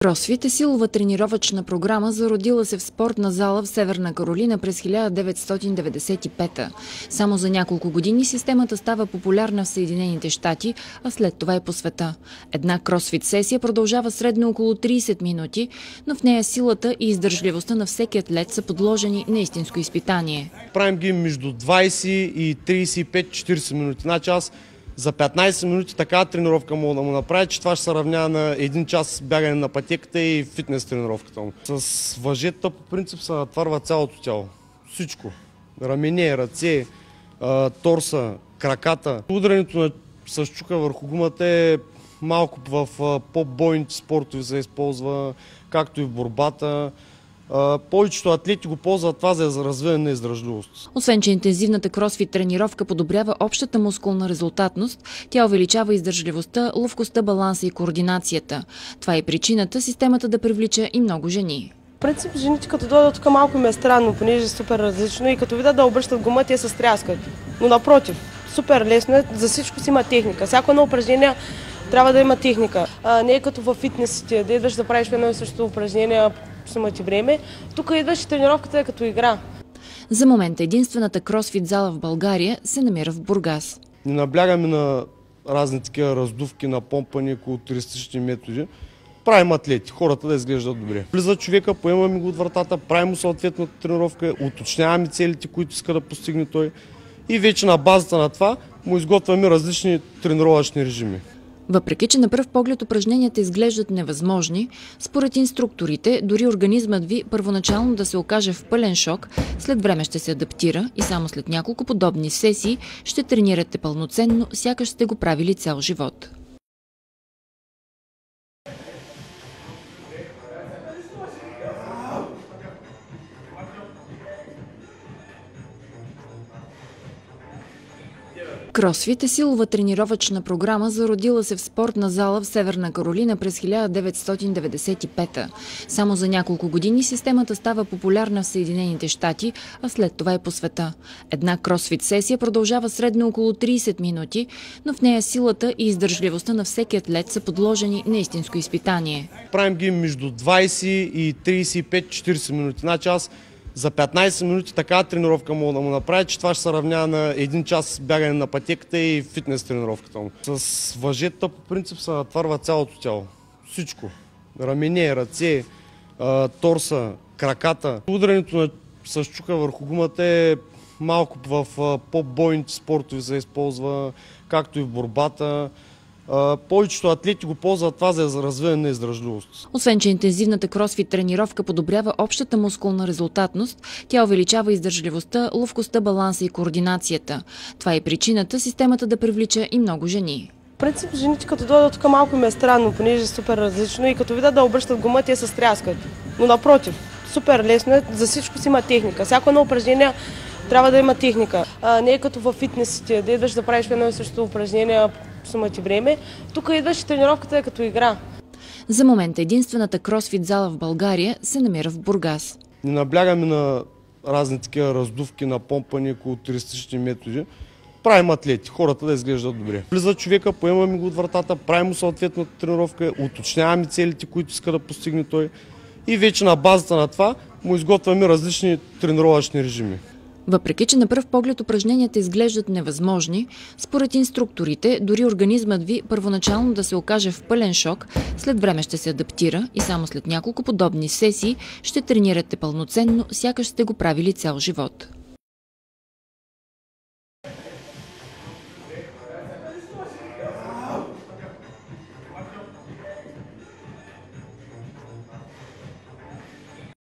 Кросфит е силова тренировъчна програма, зародила се в спортна зала в Северна Каролина през 1995-та. Само за няколко години системата става популярна в Съединените щати, а след това и по света. Една кросфит сесия продължава средно около 30 минути, но в нея силата и издържливостта на всеки атлет са подложени на истинско изпитание. Правим ги между 20 и 35-40 минути. Значи аз за 15 минути такава тренировка мога да му направя, че това ще се равнява на 1 час бягане на пътеката и фитнес тренировката му. С въжета по принцип се натварва цялото тяло. Всичко. Рамене, ръце, торса, краката. Ударянето с чука върху гумата е малко в по-бойните спортове се използва, както и в борбата. Повечето атлети го ползват това за развиване на издръжливост. Освен че интензивната кросфит тренировка подобрява общата мускулна резултатност, тя увеличава издържливостта, ловкостта, баланса и координацията. Това е причината системата да привлича и много жени. В принцип, жените като дойдат тук малко им е странно, понеже е супер различно и като видят да обръщат гума, те се стряскат. Но напротив, супер лесно е, за всичко си има техника. Всяко едно упражнение трябва да има техника. Не е като във фитнесите, да идваш да правиш едно и също упражнение, сумата ти време. Тук идваш и тренировката е като игра. За момента единствената кросфит зала в България се намира в Бургас. Не наблягаме на разни такива раздувки, на помпани, културистични методи. Правим атлети, хората да изглеждат добре. Влиза човека, поемаме го от вратата, правим му съответната тренировка, уточняваме целите, които иска да постигне той и вече на базата на това му изготвяме различни тренировъчни режими. Въпреки че на пръв поглед упражненията изглеждат невъзможни, според инструкторите, дори организмът ви първоначално да се окаже в пълен шок, след време ще се адаптира и само след няколко подобни сесии ще тренирате пълноценно, сякаш сте го правили цял живот. Кросфит е силова тренировъчна програма, зародила се в спортна зала в Северна Каролина през 1995-та. Само за няколко години системата става популярна в Съединените щати, а след това и по света. Една кросфит сесия продължава средно около 30 минути, но в нея силата и издържливостта на всеки атлет са подложени на истинско изпитание. Правим ги между 20 и 35-40 минути. Значи аз за 15 минути такава тренировка мога да му направя, че това ще се равнява на 1 час бягане на пътеката и фитнес тренировката му. С въжета по принцип се натварва цялото тяло. Всичко. Рамене, ръце, торса, краката. Ударянето с чука върху гумата е малко в по-бойните спортове се използва, както и в борбата. Повечето атлети го ползват това за развиване на издръжливост. Освен че интензивната кросфит тренировка подобрява общата мускулна резултатност, тя увеличава издържливостта, ловкостта, баланса и координацията. Това е причината системата да привлича и много жени. В принцип, жените като дойдат тук малко им е странно, понеже е супер различно и като видят да обръщат гума, те се стряскат. Но напротив, супер лесно е, за всичко си има техника. Всяко едно упражнение трябва да има техника. Не е като във фитнесите, да идваш да правиш едно и също упражнение, сумата ти време. Тук идваш и тренировката е като игра. За момента единствената кросфит зала в България се намира в Бургас. Не наблягаме на разни такива раздувки, на помпани, културистични методи. Правим атлети, хората да изглеждат добре. Влиза човека, поемаме го от вратата, правим му съответната тренировка, уточняваме целите, които иска да постигне той и вече на базата на това му изготвяме различни тренировъчни режими. Въпреки че на пръв поглед упражненията изглеждат невъзможни, според инструкторите, дори организмът ви първоначално да се окаже в пълен шок, след време ще се адаптира и само след няколко подобни сесии ще тренирате пълноценно, сякаш сте го правили цял живот.